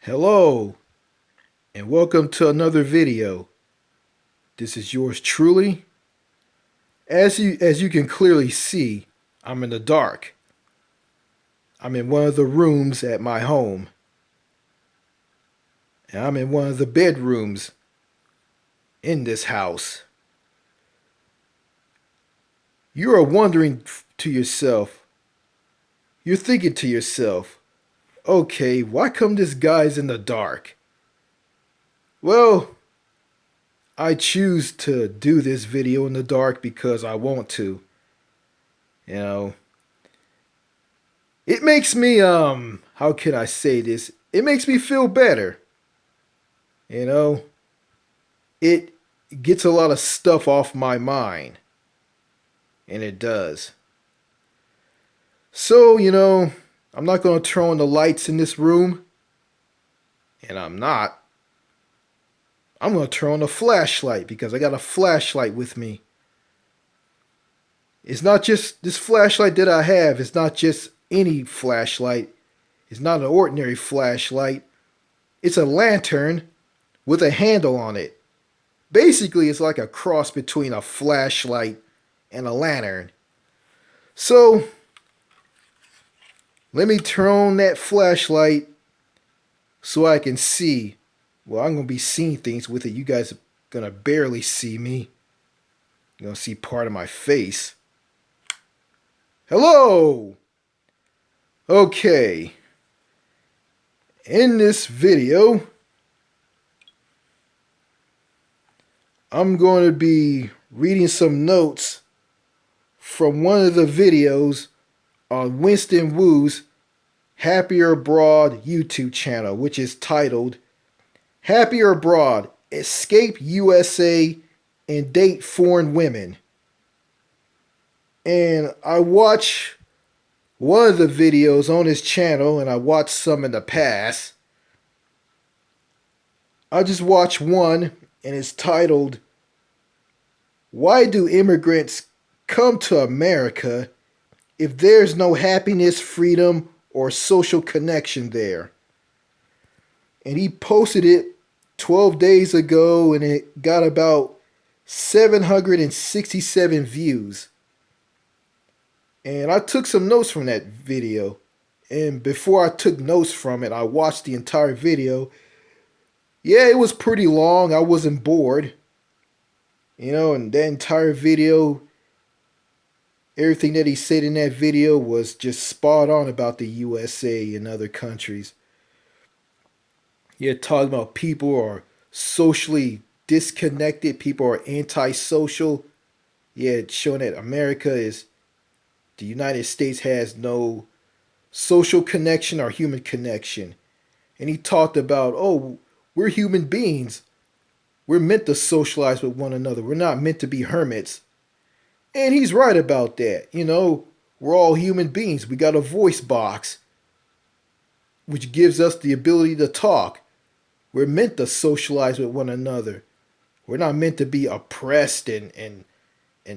Hello, and welcome to another video. This is yours truly. As you can clearly see, I'm in the dark. I'm in one of the rooms at my home. And I'm in one of the bedrooms in this house. You are wondering to yourself, you're thinking to yourself, okay, why come this guy's in the dark? Well, I choose to do this video in the dark because I want to. You know, it makes me how can I say this? It makes me feel better. You know, it gets a lot of stuff off my mind. And it does. So, I'm not going to turn on the lights in this room. And I'm not. I'm going to turn on the flashlight because I got a flashlight with me. It's not just this flashlight that I have. It's not just any flashlight. It's not an ordinary flashlight. It's a lantern with a handle on it. Basically, it's like a cross between a flashlight and a lantern. So, let me turn on that flashlight so I can see. Well, I'm going to be seeing things with it. You guys are going to barely see me. You're going to see part of my face. Hello! Okay. In this video, I'm going to be reading some notes from one of the videos on Winston Wu's Happier Abroad YouTube channel, which is titled Happier Abroad, Escape USA and Date Foreign Women. And I watch one of the videos on his channel, and I watched some in the past. I just watched one, and it's titled, Why Do Immigrants Come to America If There's No Happiness, Freedom, or Social Connection There? And he posted it 12 days ago, and it got about 767 views. And I took some notes from that video. And before I took notes from it, I watched the entire video. Yeah, it was pretty long. I wasn't bored. And that entire video, everything that he said in that video was just spot on about the USA and other countries. Yeah, talking about people are socially disconnected. People are antisocial. Yeah, it's showing that the United States has no social connection or human connection. And he talked about, we're human beings. We're meant to socialize with one another. We're not meant to be hermits. And he's right about that. We're all human beings. We got a voice box, which gives us the ability to talk. We're meant to socialize with one another. We're not meant to be oppressed and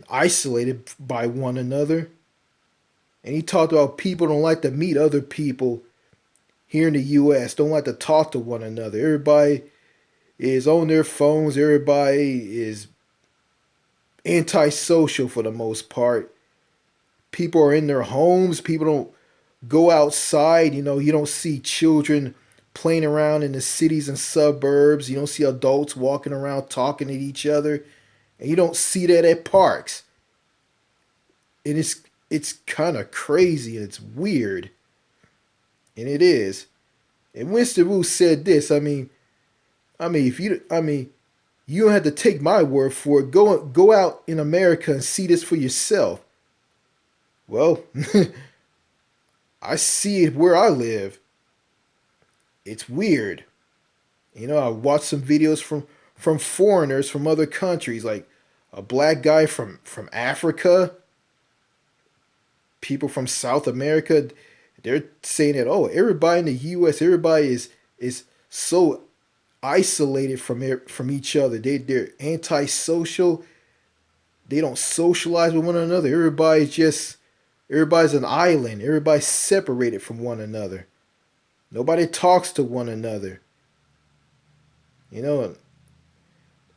isolated by one another. And he talked about people don't like to meet other people here in the U.S., don't like to talk to one another. Everybody is on their phones. Everybody is antisocial for the most part. People are in their homes. People don't go outside. You don't see children playing around in the cities and suburbs. You don't see adults walking around talking to each other. And you don't see that at parks. And it's kind of crazy and it's weird. And it is. And Winston Wu said this. You don't have to take my word for it. Go out in America and see this for yourself. Well, I see it where I live. It's weird. I watched some videos from foreigners from other countries, like a black guy from Africa, people from South America. They're saying that, everybody in the U.S., everybody is so isolated from each other. They're antisocial. They don't socialize with one another. Everybody's an island. Everybody's separated from one another. Nobody talks to one another. You know,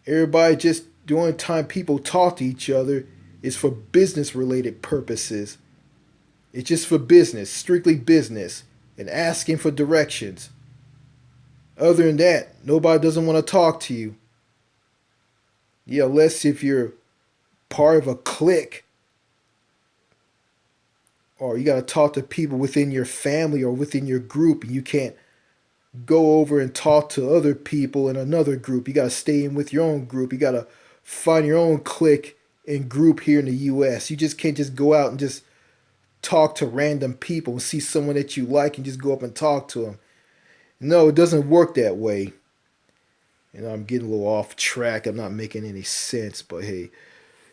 everybody just the only time people talk to each other is for business related purposes. It's just for business, strictly business, and asking for directions. Other than that, nobody doesn't want to talk to you. Yeah, unless if you're part of a clique or you got to talk to people within your family or within your group and you can't go over and talk to other people in another group. You got to stay in with your own group. You got to find your own clique and group here in the US. You just can't just go out and just talk to random people and see someone that you like and just go up and talk to them. No, it doesn't work that way. I'm getting a little off track. I'm not making any sense, but hey.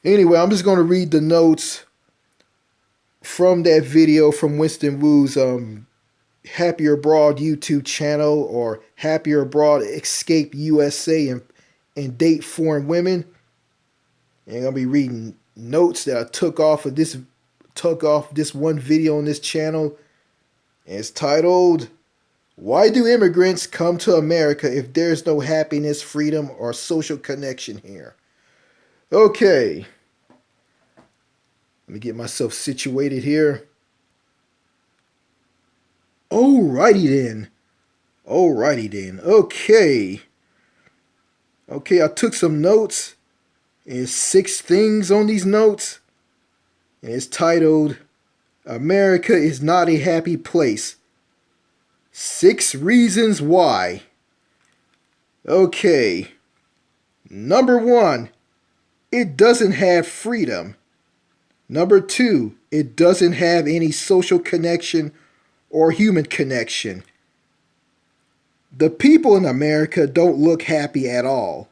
Anyway, I'm just going to read the notes from that video from Winston Wu's Happier Abroad YouTube channel, or Happier Abroad Escape USA and Date Foreign Women. And I'm going to be reading notes that I took off this one video on this channel. And it's titled, "Why do immigrants come to America if there's no happiness, freedom, or social connection here?" Okay. Let me get myself situated here. Alrighty then. Okay. I took some notes. There's 6 things on these notes. And it's titled, "America is not a happy place. 6 reasons why." Okay. Number 1, it doesn't have freedom. Number 2, it doesn't have any social connection or human connection. The people in America don't look happy at all.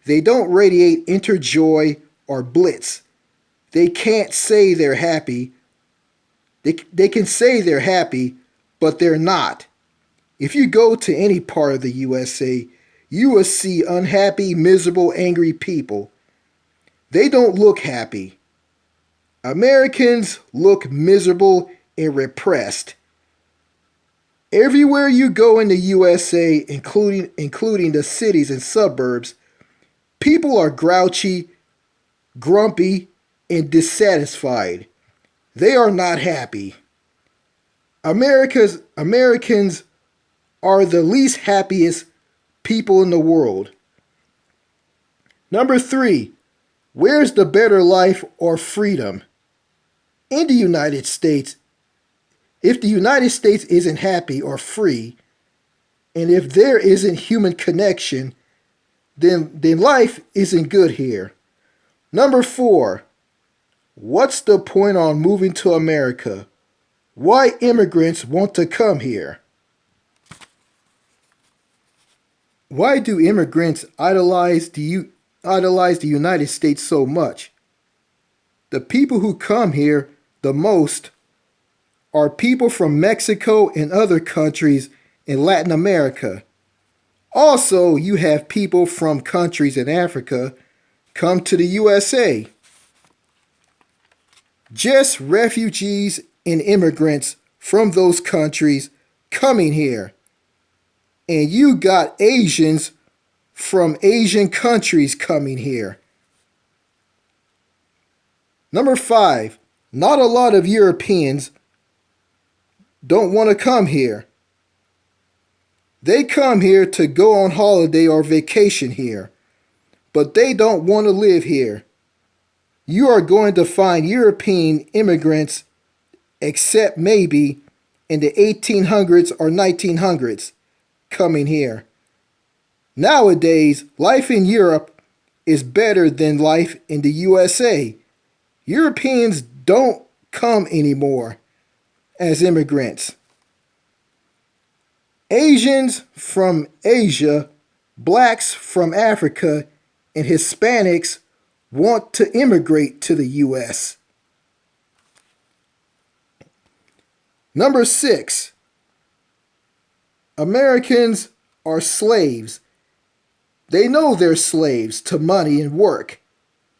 They don't radiate inner joy or blitz. They can't say they're happy. They can say they're happy, but they're not. If you go to any part of the USA, you will see unhappy, miserable, angry people. They don't look happy. Americans look miserable and repressed. Everywhere you go in the USA, including the cities and suburbs, people are grouchy, grumpy, and dissatisfied. They are not happy. Americans are the least happiest people in the world. Number 3, where's the better life or freedom? In the United States, if the United States isn't happy or free, and if there isn't human connection, then life isn't good here. Number 4, what's the point on moving to America? Why immigrants want to come here? Why do immigrants idolize the United States so much? The people who come here the most are people from Mexico and other countries in Latin America. Also, you have people from countries in Africa come to the USA. Just refugees and immigrants from those countries coming here. And you got Asians from Asian countries coming here. Number 5, not a lot of Europeans don't want to come here. They come here to go on holiday or vacation here, but they don't want to live here. You are going to find European immigrants, except maybe in the 1800s or 1900s, coming here. Nowadays, life in Europe is better than life in the USA. Europeans don't come anymore as immigrants. Asians from Asia, blacks from Africa, and Hispanics want to immigrate to the US. Number 6, Americans are slaves. They know they're slaves to money and work.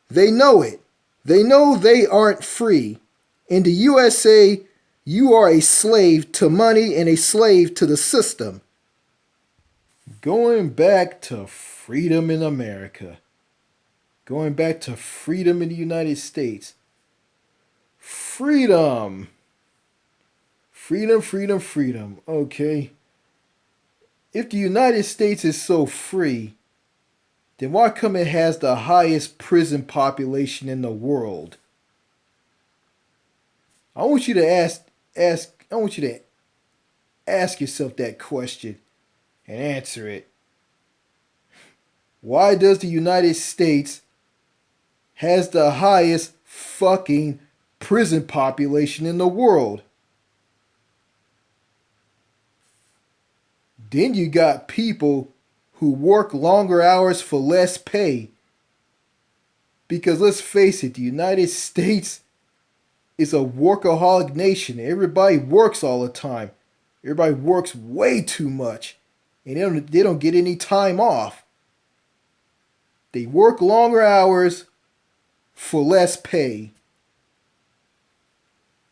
They know it. They know they aren't free. In the USA, You are a slave to money and a slave to the system. Going back to freedom in America. Going back to freedom in the United States. Freedom. Freedom, freedom, freedom. Okay. If the United States is so free, then why come it has the highest prison population in the world? I want you to ask yourself that question and answer it. Why does the United States has the highest fucking prison population in the world? Then you got people who work longer hours for less pay. Because let's face it, the United States is a workaholic nation. Everybody works all the time. Everybody works way too much. And they don't get any time off. They work longer hours for less pay.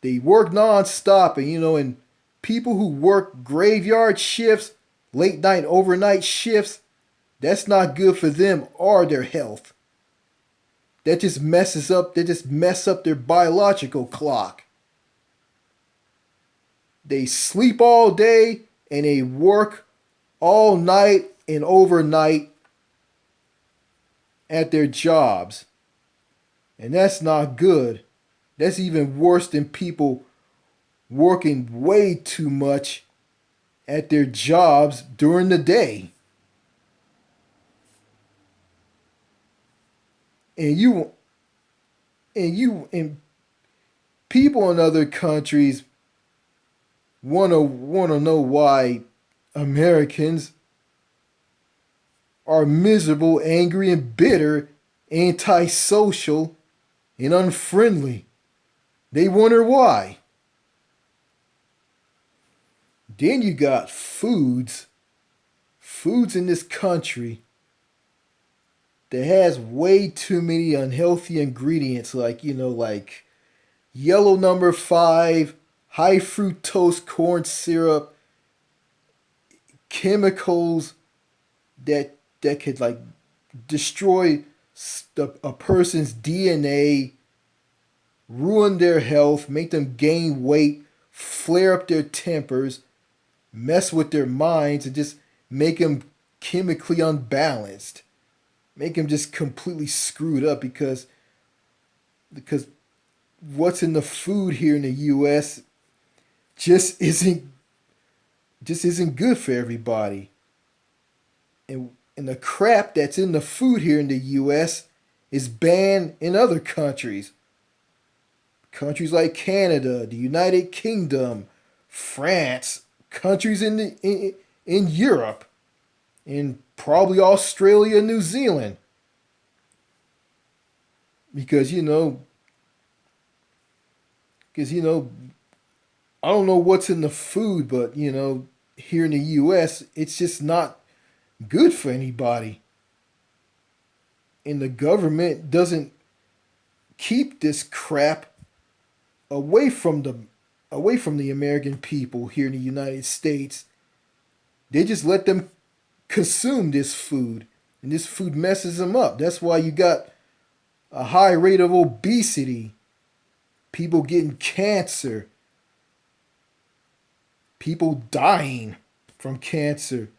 They work non-stop. And people who work graveyard shifts, late night, overnight shifts, that's not good for them or their health. That just mess up their biological clock. They sleep all day and they work all night and overnight at their jobs. And that's not good. That's even worse than people working way too much at their jobs during the day. And people in other countries wanna know why Americans are miserable, angry, and bitter, antisocial, and unfriendly. They wonder why. Then you got foods in this country that has way too many unhealthy ingredients, like yellow number 5, high fructose corn syrup, chemicals that could destroy a person's DNA, ruin their health, make them gain weight, flare up their tempers, mess with their minds, and just make them chemically unbalanced. Make them just completely screwed up because what's in the food here in the US just isn't good for everybody. And the crap that's in the food here in the US is banned in other countries. Countries like Canada, the United Kingdom, France, countries in Europe, and probably Australia and New Zealand. Because I don't know what's in the food, but here in the US, it's just not good for anybody. And the government doesn't keep this crap away from the American people here in the United States. They just let them consume this food, and this food messes them up. That's why you got a high rate of obesity, people getting cancer, people dying from cancer.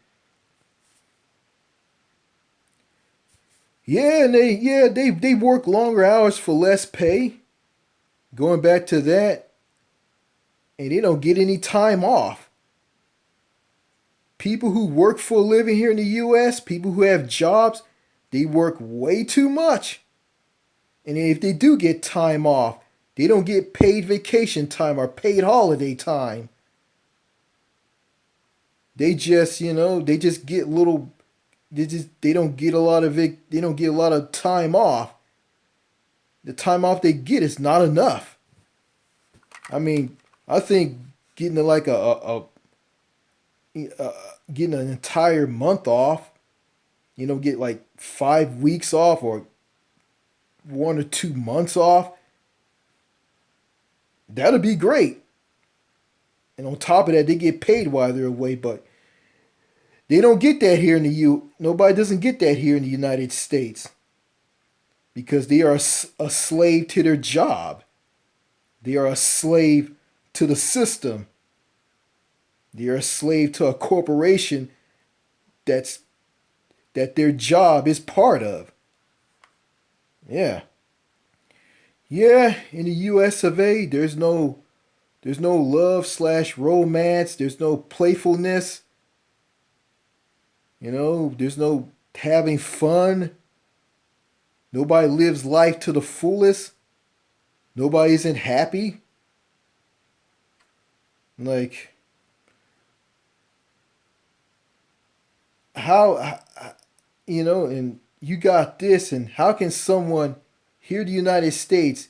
Yeah, and they work longer hours for less pay. Going back to that, and they don't get any time off. People who work for a living here in the US, people who have jobs, they work way too much. And if they do get time off, they don't get paid vacation time or paid holiday time. They just get little. They don't get a lot of time off. The time off they get is not enough. I mean, I think getting getting an entire month off, get like 5 weeks off or 1 or 2 months off, that'd be great. And on top of that, they get paid while they're away, but they don't get that here in the U. Nobody doesn't get that here in the United States because they are a slave to their job. They are a slave to the system. They are a slave to a corporation that's that their job is part of. Yeah. Yeah, in the US of A, there's no love slash romance, there's no playfulness, there's no having fun. Nobody lives life to the fullest. Nobody isn't happy. Like how and you got this, and how can someone here in the United States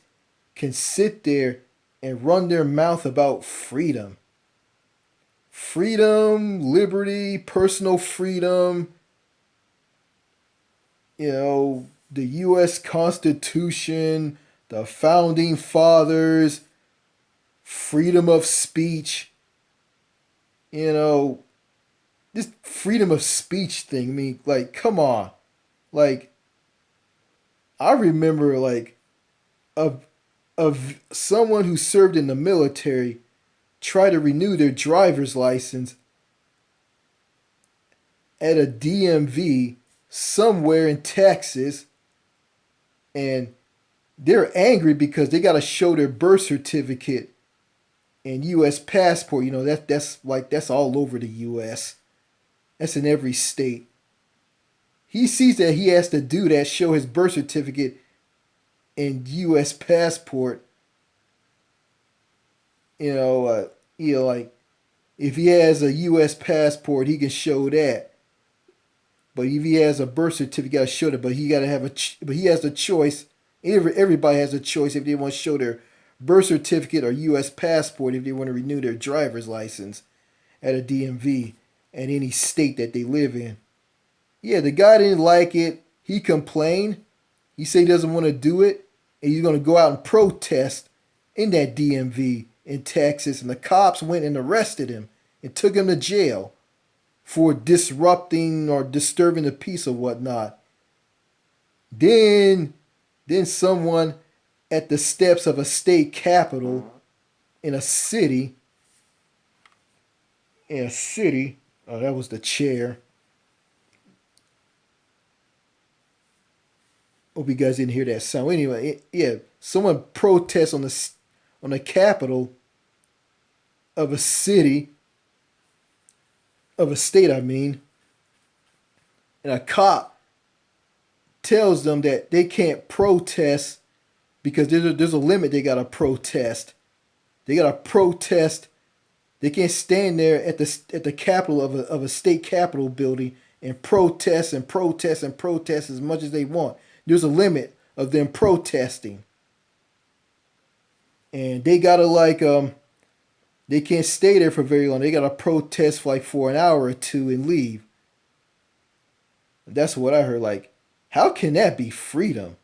can sit there and run their mouth about freedom? Freedom, liberty, personal freedom, the US Constitution, the founding fathers, freedom of speech, you know, this freedom of speech thing. I mean, like, come on. Like, I remember, like, of someone who served in the military try to renew their driver's license at a DMV somewhere in Texas, and they're angry because they got to show their birth certificate and U.S. passport. That's all over the U.S. That's in every state. He sees that he has to do that, show his birth certificate and U.S. passport. Like if he has a U.S. passport, he can show that. But if he has a birth certificate, he got to show that. But he got to have but he has a choice. Everybody has a choice if they want to show their birth certificate or U.S. passport if they want to renew their driver's license at a DMV at any state that they live in. Yeah, the guy didn't like it. He complained. He said he doesn't want to do it, and he's going to go out and protest in that DMV in Texas. And the cops went and arrested him and took him to jail for disrupting or disturbing the peace or whatnot. Then someone at the steps of a state capitol in a city, oh, that was the chair. Hope you guys didn't hear that sound. Anyway, someone protests on the capitol of a city, of a state, I mean, and a cop tells them that they can't protest because there's a limit they gotta protest. They gotta protest. They can't stand there at the capitol of a state capitol building and protest and protest and protest as much as they want. There's a limit of them protesting, and they gotta they can't stay there for very long. They gotta protest for an hour or two and leave. That's what I heard. Like, how can that be freedom?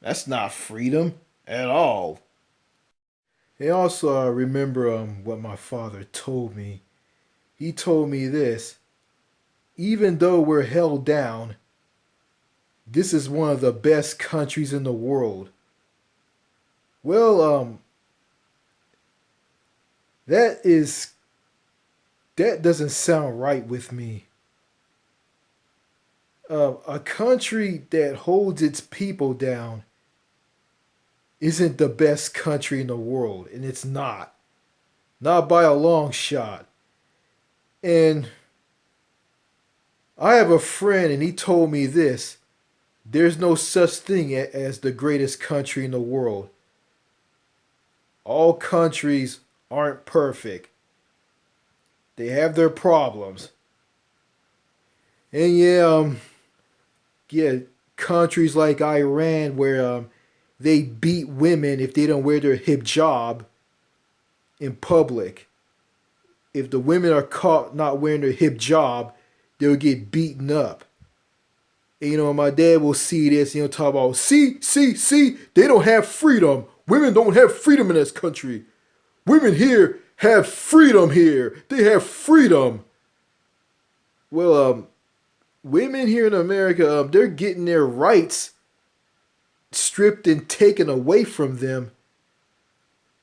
That's not freedom at all. And also, I remember what my father told me. He told me this: even though we're held down, this is one of the best countries in the world. Well, that doesn't sound right with me. A country that holds its people down isn't the best country in the world, and it's not by a long shot. And I have a friend, and he told me this: there's no such thing as the greatest country in the world. All countries aren't perfect. They have their problems. And countries like Iran where they beat women if they don't wear their hijab in public. If the women are caught not wearing their hijab, they'll get beaten up. And, my dad will see this, talk about, see, they don't have freedom. Women don't have freedom in this country. Women here have freedom here. They have freedom. Well, women here in America, they're getting their rights stripped and taken away from them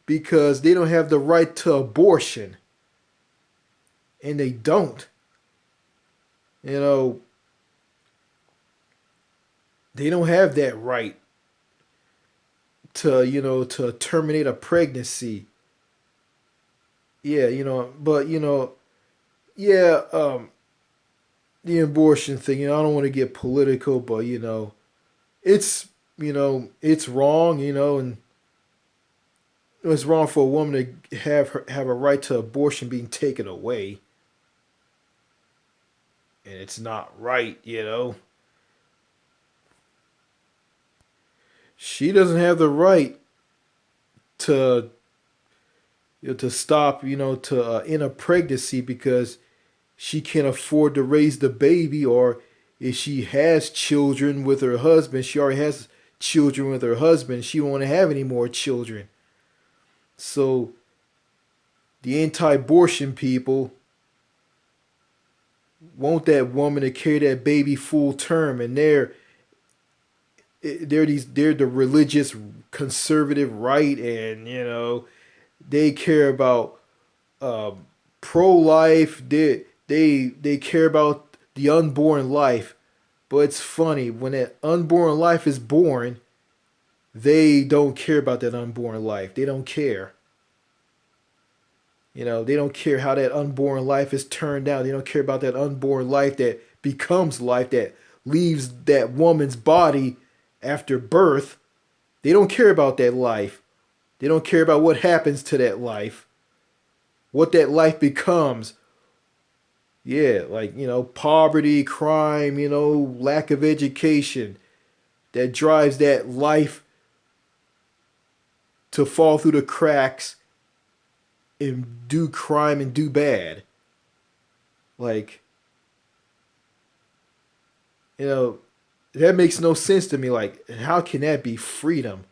because they don't have the right to abortion. And they don't. You know, they don't have that right to, to terminate a pregnancy. Yeah, but, yeah, the abortion thing, I don't want to get political, but, it's, it's wrong, and it's wrong for a woman to have a right to abortion being taken away. And it's not right. She doesn't have the right to to stop, to in a pregnancy because she can't afford to raise the baby, or if she has children with her husband, she already has children with her husband. She won't want to have any more children. So the anti-abortion people want that woman to carry that baby full term, and they're the religious conservative right, and they care about pro life. They care about the unborn life. But it's funny, when that unborn life is born, they don't care about that unborn life. They don't care. They don't care how that unborn life is turned out. They don't care about that unborn life that becomes life, that leaves that woman's body after birth. They don't care about that life. They don't care about what happens to that life, what that life becomes. Yeah, like, poverty, crime, lack of education that drives that life to fall through the cracks and do crime and do bad. Like, that makes no sense to me. Like, how can that be freedom?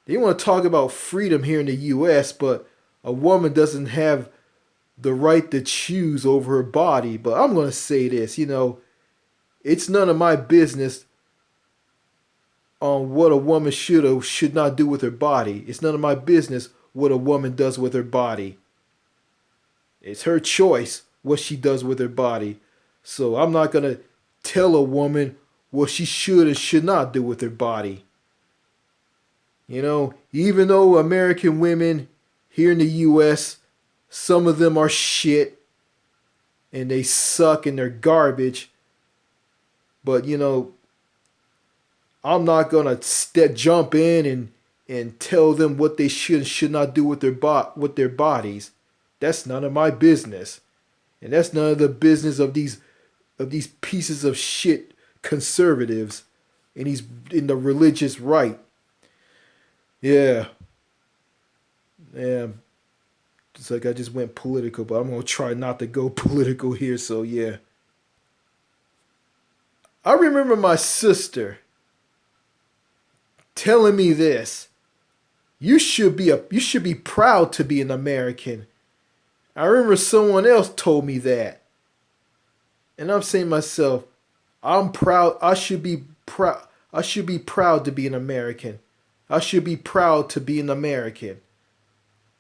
They want to talk about freedom here in the U.S., but a woman doesn't have the right to choose over her body. But I'm going to say this, it's none of my business on what a woman should or should not do with her body. It's none of my business what a woman does with her body. It's her choice what she does with her body. So I'm not going to tell a woman what she should and should not do with her body. Even though American women here in the U.S., some of them are shit and they suck and they're garbage. But, I'm not going to jump in and tell them what they should and should not do with their bodies. That's none of my business. And that's none of the business of these pieces of shit conservatives and these in the religious right. Yeah. Yeah. It's like I just went political, but I'm going to try not to go political here, so yeah. I remember my sister telling me this. You should be proud to be an American. I remember someone else told me that. And I'm saying to myself, I'm proud. I should be proud. I should be proud to be an American. I should be proud to be an American.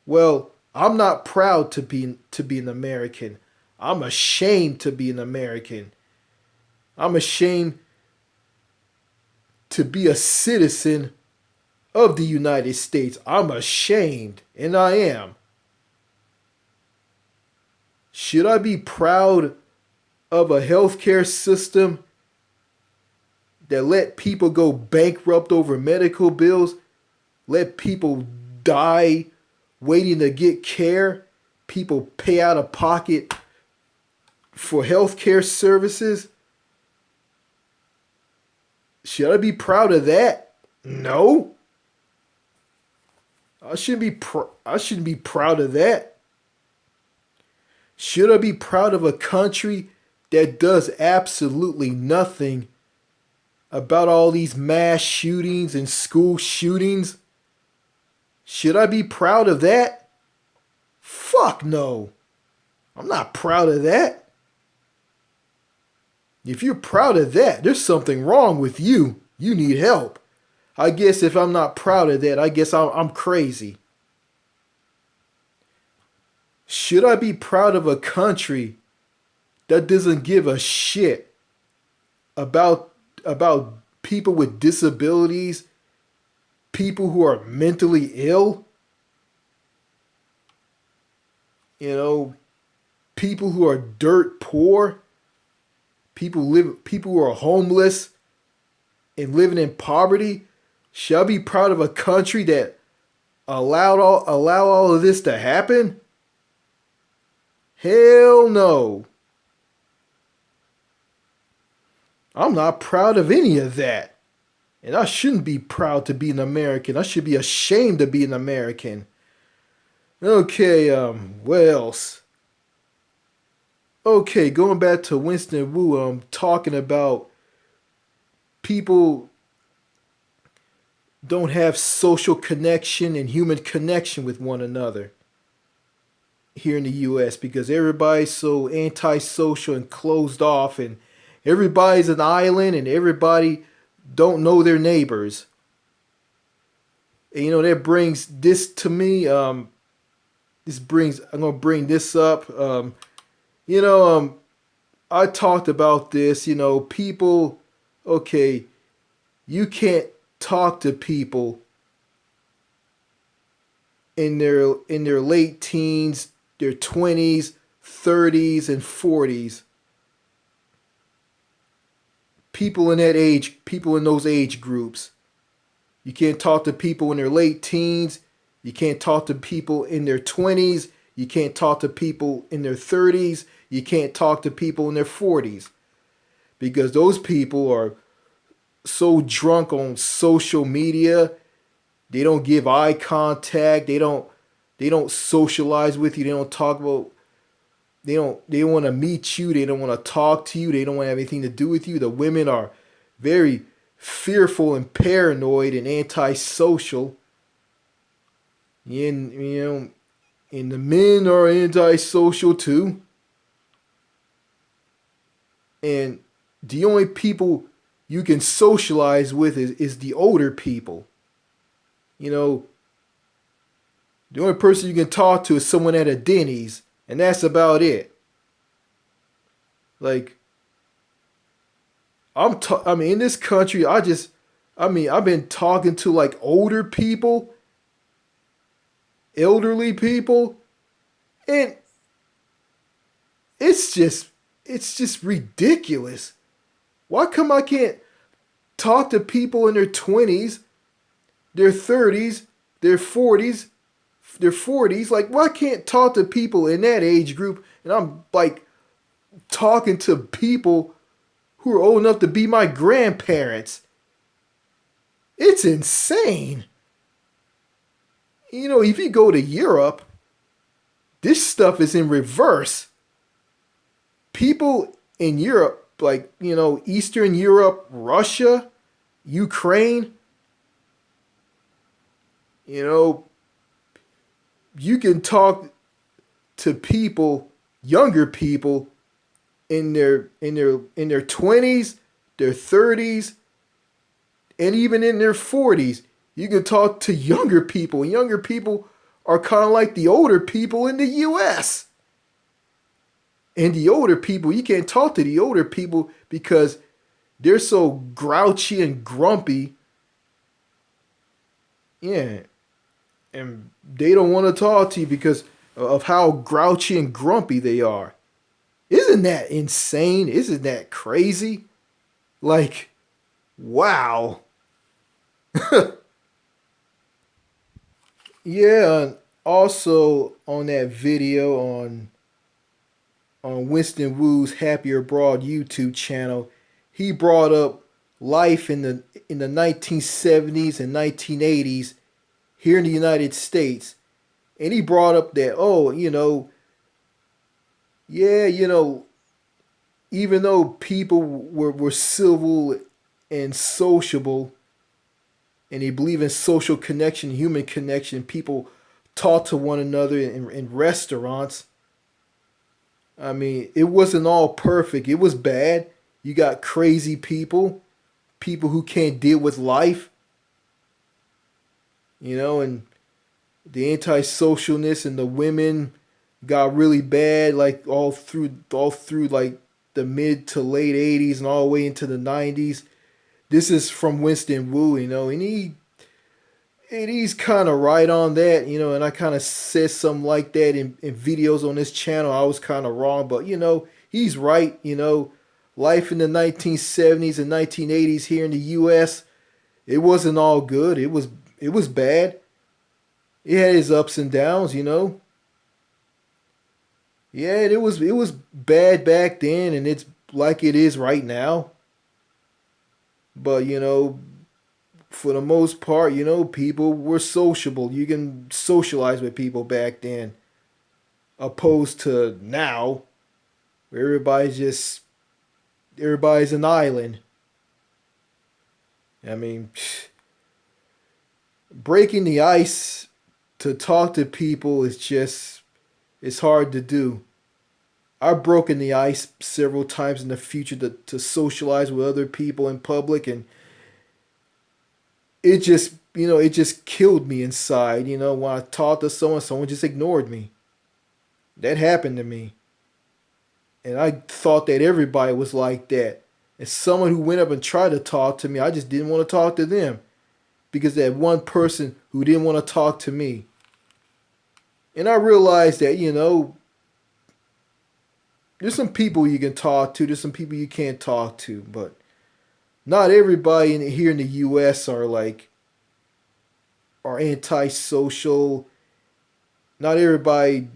Well, I'm not proud to be an American. I'm ashamed to be an American. I'm ashamed to be a citizen of the United States. I'm ashamed, and I am. Should I be proud of a healthcare system that let people go bankrupt over medical bills, let people die waiting to get care, people pay out of pocket for healthcare services? Should I be proud of that? No. I shouldn't be proud of that. Should I be proud of a country that does absolutely nothing about all these mass shootings and school shootings? Should I be proud of that? Fuck no. I'm not proud of that. If you're proud of that, there's something wrong with you. You need help. I guess if I'm not proud of that, I guess I'm crazy. Should I be proud of a country that doesn't give a shit about about people with disabilities, people who are mentally ill, you know, people who are dirt poor, people who are homeless and living in poverty? Should I be proud of a country that allow all of this to happen? Hell no. I'm not proud of any of that. And I shouldn't be proud to be an American. I should be ashamed to be an American. Okay, what else? Okay, going back to Winston Wu, talking about people don't have social connection and human connection with one another here in the US because everybody's so antisocial and closed off, and everybody's an island and everybody don't know their neighbors. And that brings this to me. I'm gonna bring this up. You know, I talked about this. People. Okay, you can't talk to people in their late teens, their 20s, 30s, and 40s. People in that age, people in those age groups. You can't talk to people in their late teens. You can't talk to people in their 20s. You can't talk to people in their 30s. You can't talk to people in their 40s. Because those people are so drunk on social media. They don't give eye contact. They don't socialize with you. They don't talk about they don't want to meet you. They don't want to talk to you. They don't want to have anything to do with you. The women are very fearful and paranoid and antisocial. And the men are antisocial too. And the only people you can socialize with is the older people. The only person you can talk to is someone at a Denny's, and that's about it. Like, in this country, I've been talking to like older people, elderly people, and it's just ridiculous. Why come I can't talk to people in their 20s, their 30s, their 40s, their 40s? Like, why can't talk to people in that age group, and I'm like talking to people who are old enough to be my grandparents? It's insane. If you go to Europe, this stuff is in reverse. People in Europe, like, Eastern Europe, Russia, Ukraine, you can talk to people, younger people, in their 20s, their 30s, and even in their 40s. You can talk to younger people. Younger people are kind of like the older people in the US. And the older people, you can't talk to the older people because they're so grouchy and grumpy. Yeah. And they don't want to talk to you because of how grouchy and grumpy they are. Isn't that insane? Isn't that crazy? Like, wow. Yeah, and also on that video on Winston Wu's Happier Abroad YouTube channel, he brought up life in the 1970s and 1980s here in the United States. And he brought up that, even though people were civil and sociable, and they believe in social connection, human connection, people talk to one another in restaurants. I mean, it wasn't all perfect. It was bad. You got crazy people, people who can't deal with life, and the anti-socialness and the women got really bad, like all through like the mid to late '80s and all the way into the '90s. This is from Winston Wu, and he's kind of right on that, and I kind of said something like that in videos on this channel. I was kind of wrong, but he's right. Life in the 1970s and 1980s here in the U.S., it wasn't all good. It was bad. It had its ups and downs. Yeah, and it was bad back then, and it's like it is right now. But for the most part, people were sociable. You can socialize with people back then, opposed to now, where everybody's an island. I mean, breaking the ice to talk to people is just it's hard to do. I've broken the ice several times in the future to socialize with other people in public, and it just killed me inside. When I talked to someone just ignored me. That happened to me. And I thought that everybody was like that. And someone who went up and tried to talk to me, I just didn't want to talk to them because that one person who didn't want to talk to me. And I realized that, there's some people you can talk to, there's some people you can't talk to, but not everybody here in the U.S. are antisocial. Not everybody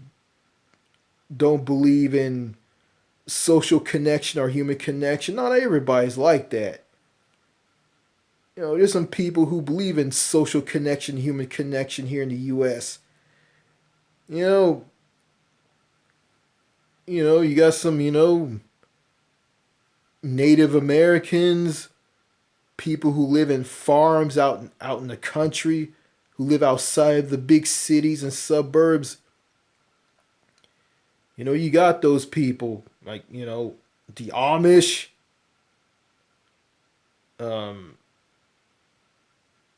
don't believe in social connection or human connection. Not everybody's like that. There's some people who believe in social connection, human connection here in the U.S. You know, you got some, Native Americans, people who live in farms out in the country, who live outside of the big cities and suburbs. You got those people like the Amish. Um,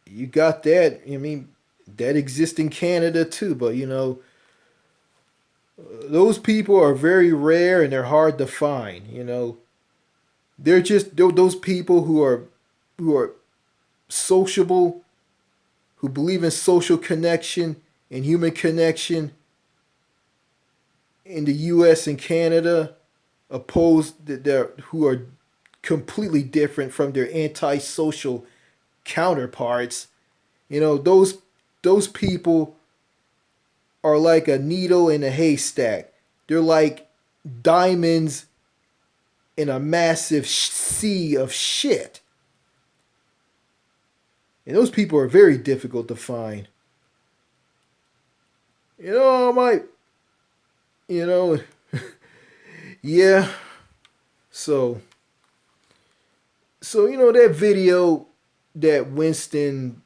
you got that. I mean, that exists in Canada too, but those people are very rare and they're hard to find. They're just those people who are sociable, who believe in social connection and human connection in the U.S. and Canada, opposed that they're who are completely different from their antisocial counterparts. Those people are like a needle in a haystack. They're like diamonds in a massive sea of shit. And those people are very difficult to find. I might, you know, yeah. So, that video that Winston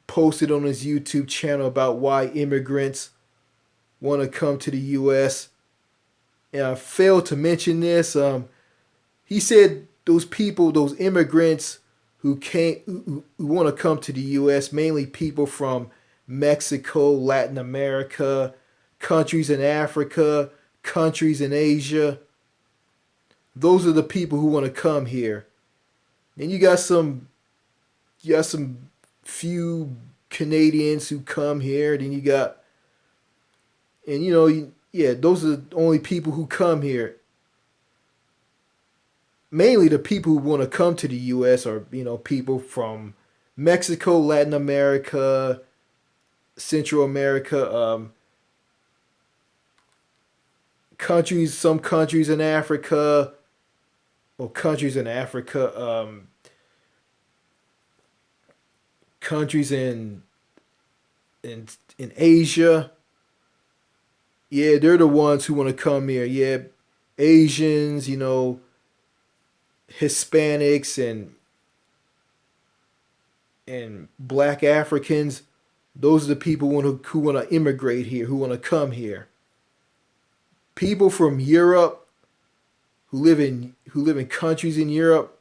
posted on his YouTube channel about why immigrants want to come to the U.S. And I failed to mention this. He said those people, those immigrants who want to come to the U.S., mainly people from Mexico, Latin America, countries in Africa, countries in Asia. Those are the people who want to come here. And you got some few Canadians who come here. Then you got, and yeah, those are the only people who come here. Mainly the people who want to come to the U.S. are people from Mexico, Latin America, Central America, some countries in Africa, or countries in Africa, countries in Asia. Yeah, they're the ones who want to come here. Yeah, Asians, Hispanics and black Africans. Those are the people who want to immigrate here, who want to come here. People from Europe who live in countries in Europe,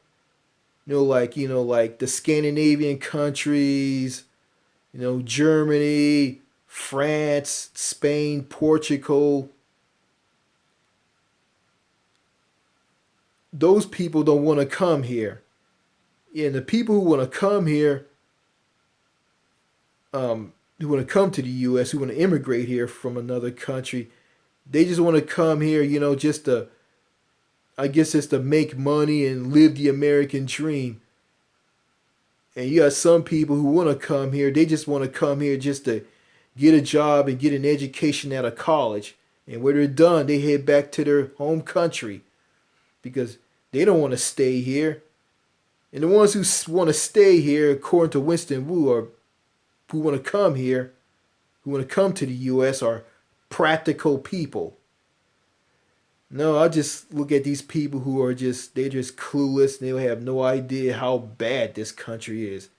like the Scandinavian countries, Germany, France, Spain, Portugal. Those people don't want to come here. Yeah, and the people who want to come here, who want to come to the U.S., who want to immigrate here from another country, they just want to come here, just to, I guess, just to make money and live the American dream. And you got some people who want to come here. They just want to come here just to get a job and get an education out of college. And when they're done, they head back to their home country because they don't want to stay here. And the ones who want to stay here, according to Winston Wu, are who want to come here, who want to come to the U.S., are practical people. No, I just look at these people who are they're just clueless and they have no idea how bad this country is.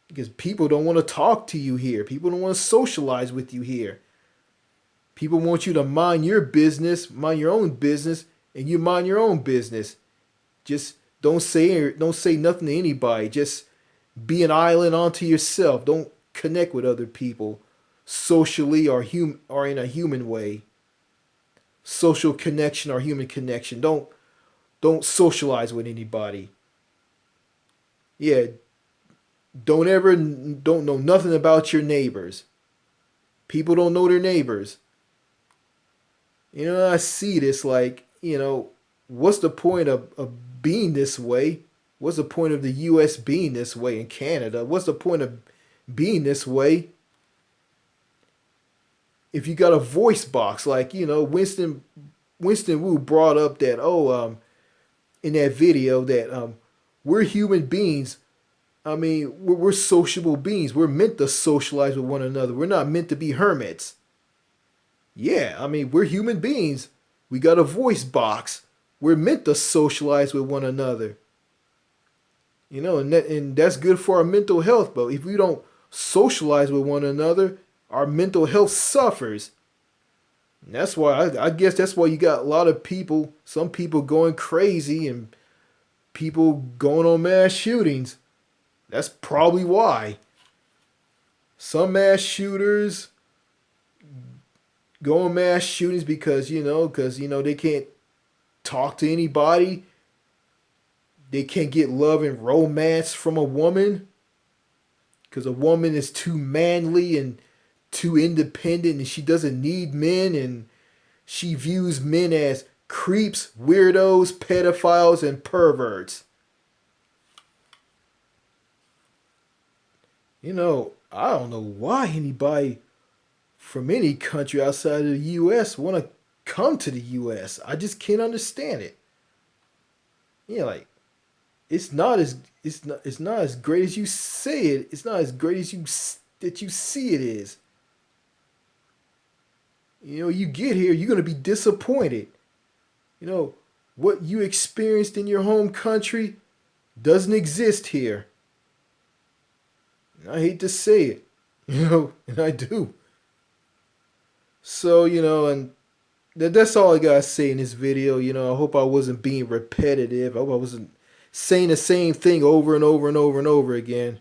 Because people don't want to talk to you here. People don't want to socialize with you here. People want you to mind your business, mind your own business, and you mind your own business. Just don't say nothing to anybody. Just be an island onto yourself. Don't connect with other people socially or in a human way. Social connection or human connection. Don't socialize with anybody. Yeah, don't know nothing about your neighbors. People don't know their neighbors. I see this like, what's the point of being this way? What's the point of the US being this way in Canada? What's the point of being this way? If you got a voice box, like, Winston Wu brought up that, in that video that we're human beings. I mean, we're sociable beings. We're meant to socialize with one another. We're not meant to be hermits. Yeah, I mean, we're human beings. We got a voice box. We're meant to socialize with one another. And that's good for our mental health. But if we don't socialize with one another, our mental health suffers. And that's why I guess that's why you got a lot of people, some people going crazy and people going on mass shootings. That's probably why. Some mass shooters go on mass shootings because they can't talk to anybody. They can't get love and romance from a woman because a woman is too manly and too independent and she doesn't need men, and she views men as creeps, weirdos, pedophiles, and perverts. I don't know why anybody from any country outside of the U.S. want to come to the U.S. I just can't understand it. Like, it's not as great as you say it. It's not as great as you see it is. You get here, you're gonna be disappointed. What you experienced in your home country doesn't exist here. I hate to say it, and I do. So, and that's all I gotta say in this video. I hope I wasn't being repetitive. I hope I wasn't saying the same thing over and over and over and over again.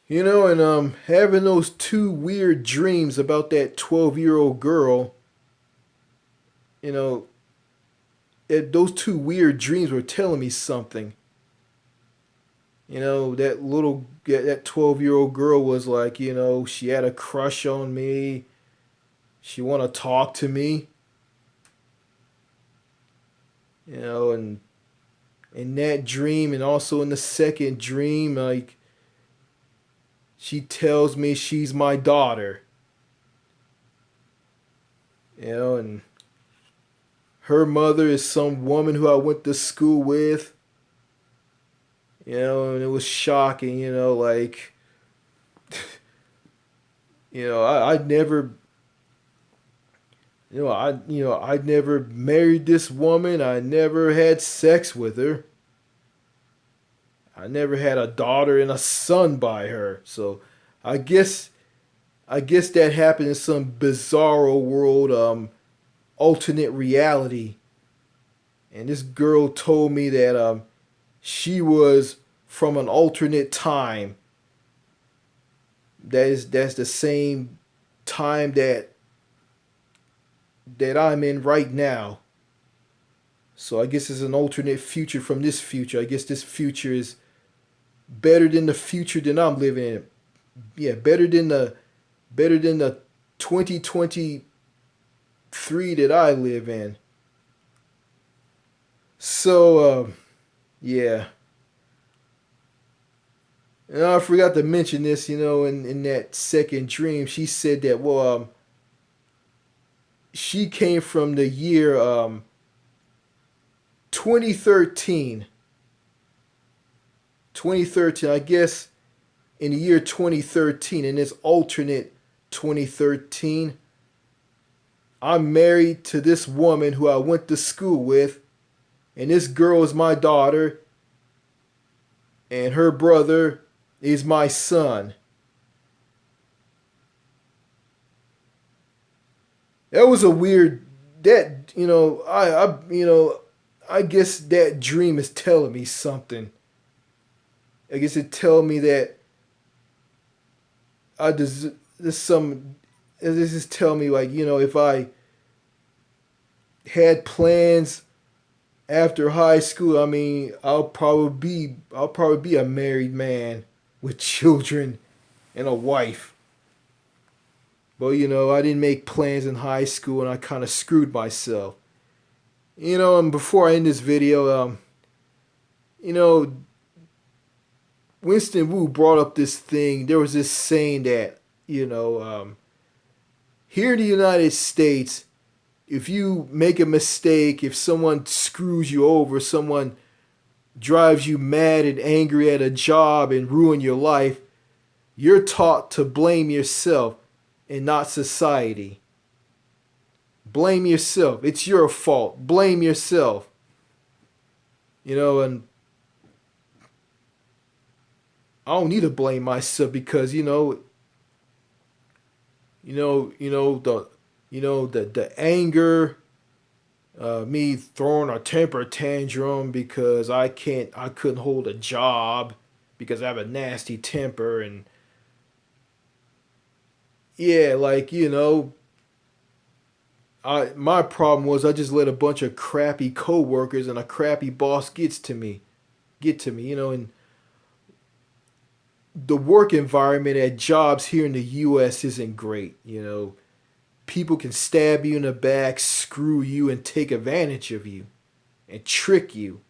And having those two weird dreams about that 12-year-old girl, those two weird dreams were telling me something. That 12-year-old girl was like, she had a crush on me. She want to talk to me. And in that dream and also in the second dream, like, she tells me she's my daughter. And her mother is some woman who I went to school with. And it was shocking, like, I'd never, I'd never married this woman. I never had sex with her. I never had a daughter and a son by her. So I guess I guess that happened in some bizarro world, alternate reality. And this girl told me that she was from an alternate time. That's the same time that I'm in right now. So I guess it's an alternate future from this future. I guess this future is better than the future that I'm living in. Yeah, better than the 2023 that I live in. So yeah. And I forgot to mention this, in that second dream, she said that, well, she came from the year 2013. 2013, I guess in the year 2013, in this alternate 2013, I'm married to this woman who I went to school with, and this girl is my daughter, and her brother is my son. That was a weird. That I guess that dream is telling me something. I guess it tell me that I des- this some. This is tell me, like, if I had plans after high school, I mean, I'll probably be a married man with children and a wife. But I didn't make plans in high school, and I kind of screwed myself. And before I end this video, you know, Winston Wu brought up this thing. There was this saying that, here in the United States, if you make a mistake, if someone screws you over, someone drives you mad and angry at a job and ruin your life, you're taught to blame yourself and not society. Blame yourself. It's your fault. Blame yourself. And I don't need to blame myself because the anger, me throwing a temper tantrum because I couldn't hold a job because I have a nasty temper, and yeah, like, my problem was I just let a bunch of crappy coworkers and a crappy boss get to me, and the work environment at jobs here in the US isn't great. People can stab you in the back, screw you, and take advantage of you and trick you.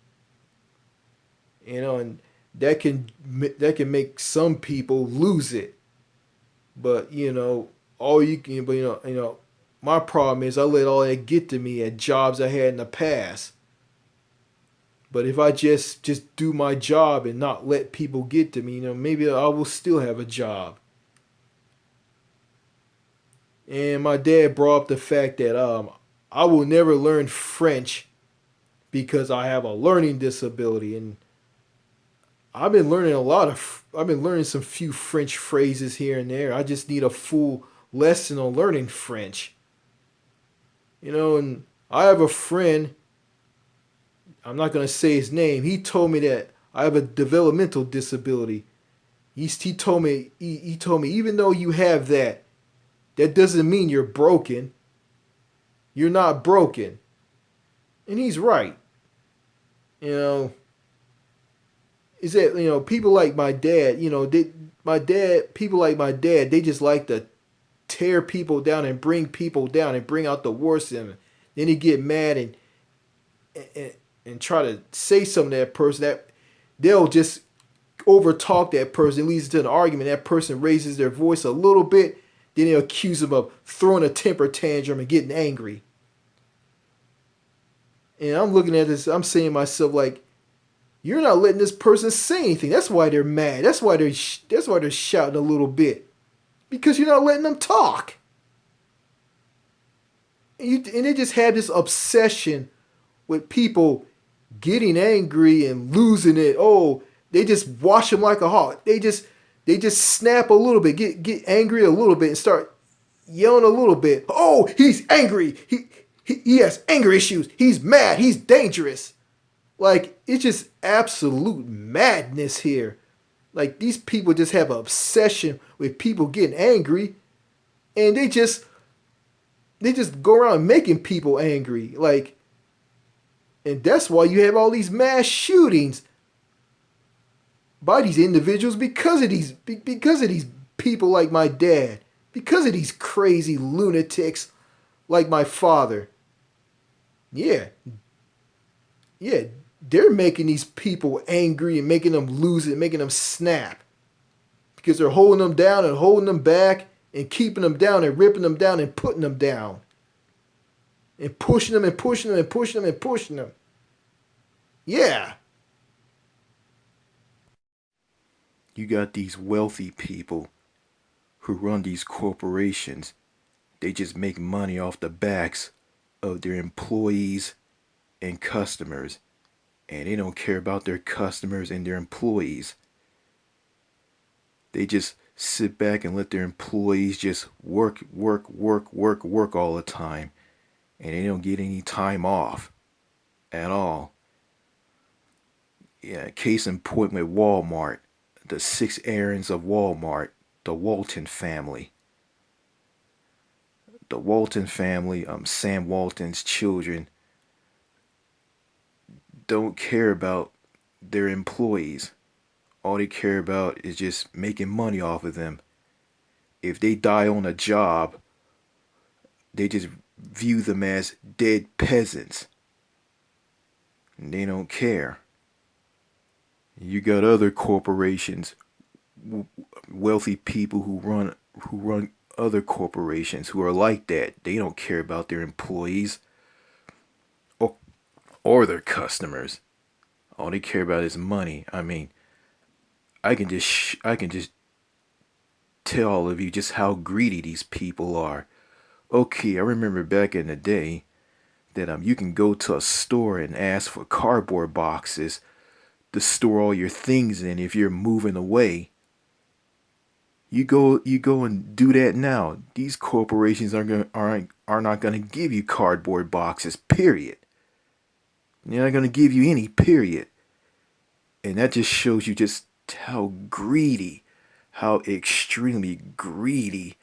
And that can make some people lose it. But all you can, but my problem is I let all that get to me at jobs I had in the past. But if I just do my job and not let people get to me, maybe I will still have a job. And my dad brought up the fact that I will never learn French because I have a learning disability, and I've been learning some few French phrases here and there. I just need a full lesson on learning French. And I have a friend, I'm not going to say his name. He told me that I have a developmental disability. He told me even though you have that, that doesn't mean you're broken. You're not broken. And he's right. You know, is that, people like my dad, people like my dad, they just like to tear people down and bring people down and bring out the worst in them. Then he get mad and try to say something to that person that they'll just overtalk that person. It leads to an argument. That person raises their voice a little bit. Then they'll accuse him of throwing a temper tantrum and getting angry. And I'm looking at this, I'm saying to myself, like, you're not letting this person say anything. That's why they're mad. That's why they're shouting a little bit. Because you're not letting them talk. And they just have this obsession with people getting angry and losing it. Oh, They just wash them like a hog. They just snap a little bit, get angry a little bit, and start yelling a little bit. Oh, he's angry. He has anger issues. He's mad. He's dangerous. Like, it's just absolute madness here. Like, these people just have an obsession with people getting angry, and they just go around making people angry. Like, and that's why you have all these mass shootings by these individuals because of these people like my dad, because of these crazy lunatics like my father. Yeah, yeah, they're making these people angry and making them lose it, making them snap because they're holding them down and holding them back and keeping them down and ripping them down and putting them down and pushing them and pushing them and pushing them and pushing them. Yeah. You got these wealthy people who run these corporations. They just make money off the backs of their employees and customers. And they don't care about their customers and their employees. They just sit back and let their employees just work, work, work, work, work all the time. And they don't get any time off at all. Yeah, case in point with Walmart, the six errands of Walmart, the Walton family. The Walton family, Sam Walton's children, don't care about their employees. All they care about is just making money off of them. If they die on a job, they just view them as dead peasants. And they don't care. You got other corporations, wealthy people who run other corporations who are like that. They don't care about their employees or their customers. All they care about is money. I mean, I can just tell all of you just how greedy these people are. Okay, I remember back in the day that you can go to a store and ask for cardboard boxes to store all your things in if you're moving away. You go and do that now. These corporations are not gonna give you cardboard boxes. Period. They're not gonna give you any. Period. And that just shows you just how greedy, how extremely greedy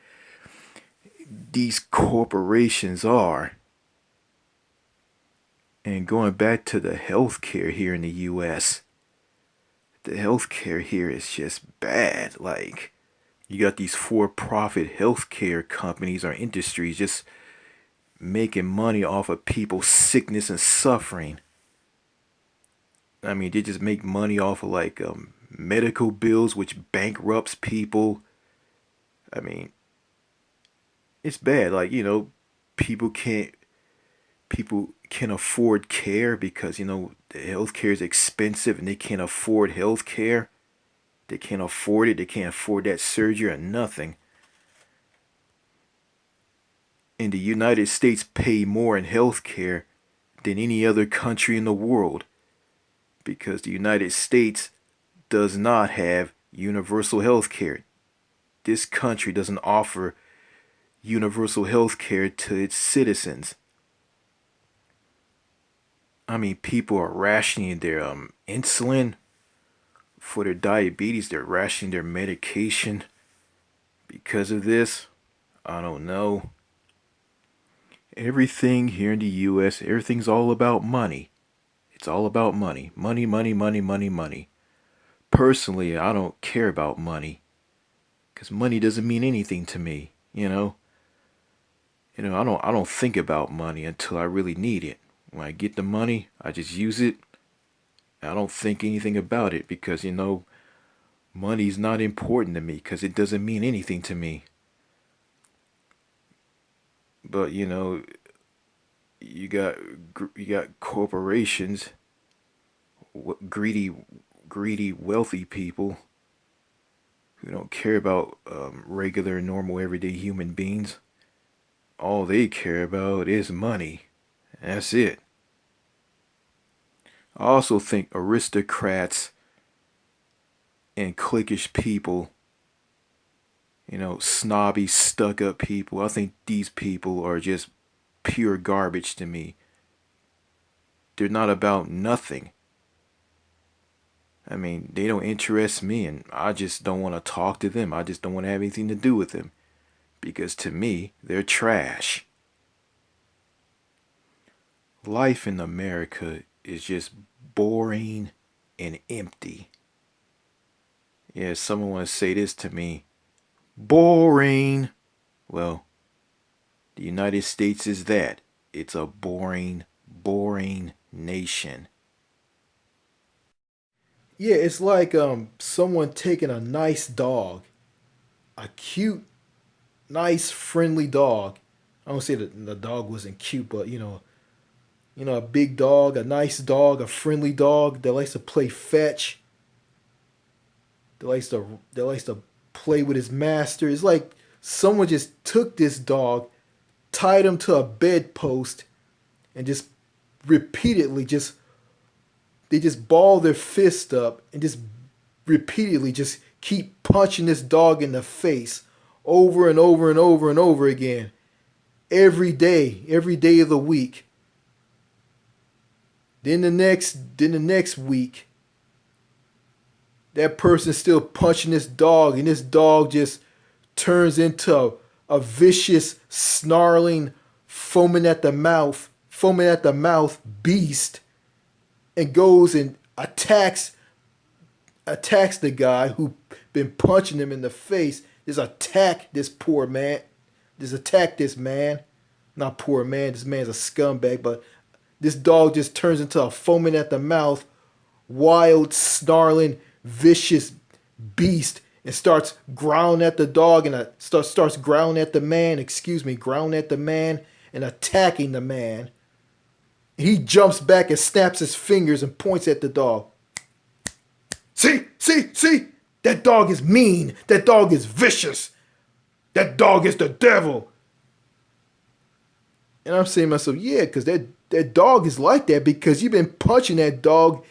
these corporations are. And going back to the healthcare here in the U.S., the healthcare here is just bad. Like, you got these for-profit healthcare companies or industries just making money off of people's sickness and suffering. I mean, they just make money off of like medical bills, which bankrupts people. I mean, it's bad. Like, people can't people can afford care because the healthcare is expensive and they can't afford healthcare. They can't afford it. They can't afford that surgery or nothing. And the United States pay more in healthcare than any other country in the world because the United States does not have universal health care. This country doesn't offer universal health care to its citizens. I mean, people are rationing their insulin for their diabetes. They're rationing their medication because of this. I don't know. Everything here in the U.S., everything's all about money. It's all about money. Money, money, money, money, money. Personally, I don't care about money because money doesn't mean anything to me. I don't think about money until I really need it. When I get the money, I just use it. I don't think anything about it because money's not important to me because it doesn't mean anything to me. But you got corporations, greedy wealthy people who don't care about regular normal everyday human beings. All they care about is money. That's it. I also think aristocrats and cliquish people, snobby, stuck up people. I think these people are just pure garbage to me. They're not about nothing. I mean, they don't interest me, and I just don't want to talk to them. I just don't want to have anything to do with them because to me, they're trash. Life in America is just boring and empty. Yeah, someone want to say this to me. Boring. Well, the United States is that. It's a boring, boring nation. Yeah, it's like someone taking a nice dog, a cute, nice, friendly dog. I don't say that the dog wasn't cute, but a big dog, a nice dog, a friendly dog that likes to play fetch, that likes to play with his master. It's like someone just took this dog, tied him to a bedpost, and just repeatedly just they just ball their fist up and just repeatedly just keep punching this dog in the face over and over and over and over again every day of the week. Then the next week, that person's still punching this dog, and this dog just turns into a vicious, snarling, foaming at the mouth beast, and goes and attacks the guy who been punching him in the face. Just attack this poor man. Just attack this man. Not poor man. This man's a scumbag, but this dog just turns into a foaming at the mouth, wild, snarling, vicious beast and starts growling at the dog and starts growling at the man, growling at the man and attacking the man. He jumps back and snaps his fingers and points at the dog. See? That dog is mean. That dog is vicious. That dog is the devil. And I'm saying to myself, yeah, because that dog is like that because you've been punching that dog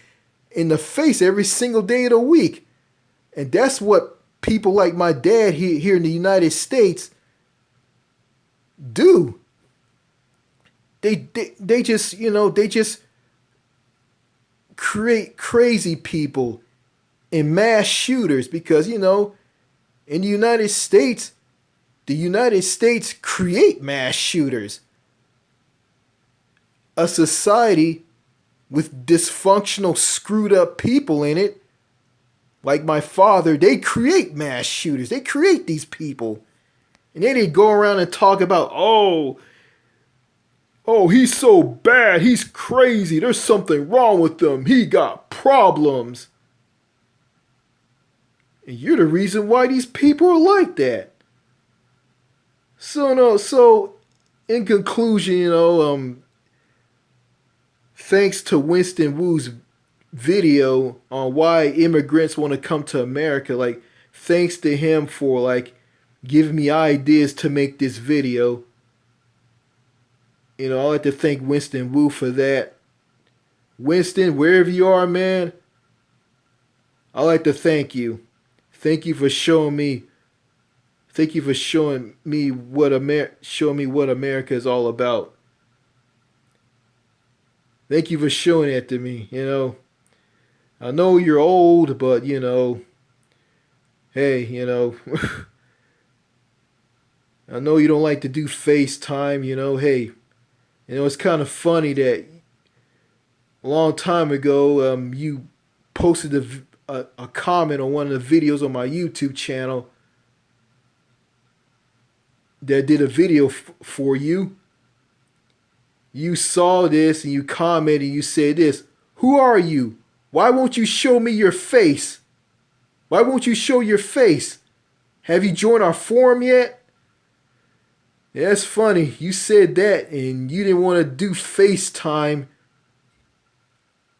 in the face every single day of the week. And that's what people like my dad here in the United States do. They just create crazy people and mass shooters because, in the United States create mass shooters. A society with dysfunctional, screwed up people in it, like my father, they create mass shooters. They create these people. And then they go around and talk about, oh, he's so bad. He's crazy. There's something wrong with him. He got problems. And you're the reason why these people are like that. So in conclusion, thanks to Winston Wu's video on why immigrants want to come to America, like thanks to him for like giving me ideas to make this video. I'd like to thank Winston Wu for that. Winston, wherever you are, man, I'd like to thank you. Thank you for showing me. Thank you for showing me what America is all about. Thank you for showing it to me. I know you're old, but hey, I know you don't like to do FaceTime. Hey, it's kind of funny that a long time ago, you posted a comment on one of the videos on my YouTube channel that did a video for you. You saw this and you commented, you said this. Who are you? Why won't you show me your face? Why won't you show your face? Have you joined our forum yet? Yeah, that's funny. You said that and you didn't want to do FaceTime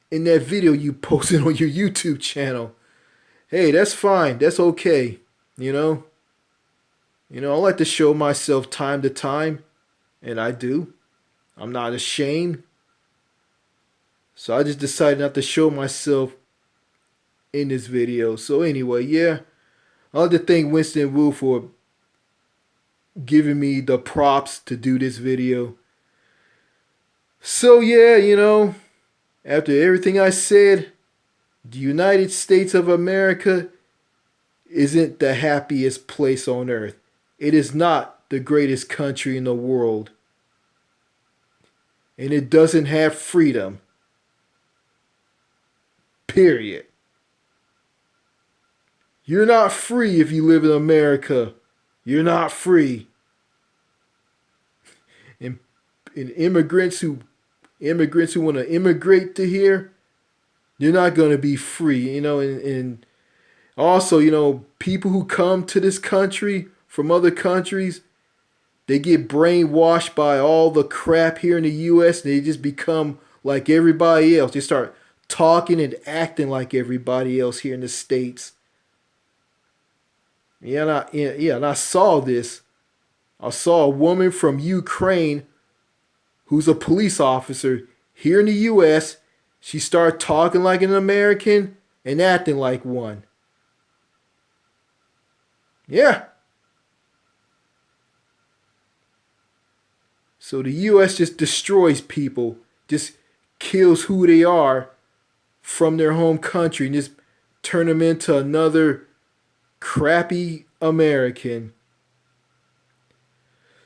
in that video you posted on your YouTube channel. Hey, that's fine. That's okay. I like to show myself time to time, and I do. I'm not ashamed. So I just decided not to show myself in this video. So anyway, yeah, I'd like to thank Winston Wu for giving me the props to do this video. So yeah, after everything I said, the United States of America isn't the happiest place on earth. It is not the greatest country in the world. And it doesn't have freedom. Period. You're not free if you live in America. You're not free. And, and immigrants who want to immigrate to here, they're not going to be free. And also, people who come to this country from other countries, they get brainwashed by all the crap here in the U.S. And they just become like everybody else. They start talking and acting like everybody else here in the States. And I saw this. I saw a woman from Ukraine who's a police officer here in the U.S. She started talking like an American and acting like one. Yeah. So the U.S. just destroys people, just kills who they are from their home country and just turn them into another crappy American.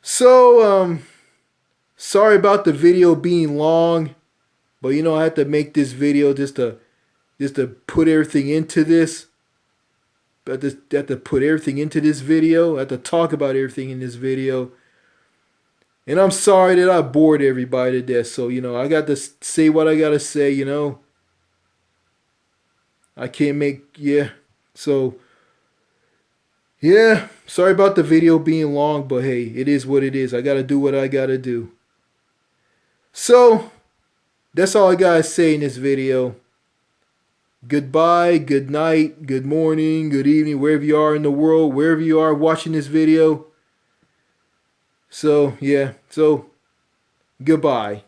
So, sorry about the video being long, but I had to make this video just to put everything into this. I had to put everything into this video. I had to talk about everything in this video. And I'm sorry that I bored everybody to death. So, I got to say what I got to say, I can't So, yeah, sorry about the video being long, but hey, it is what it is. I got to do what I got to do. So, that's all I got to say in this video. Goodbye, good night, good morning, good evening, wherever you are in the world, wherever you are watching this video. So, yeah, goodbye.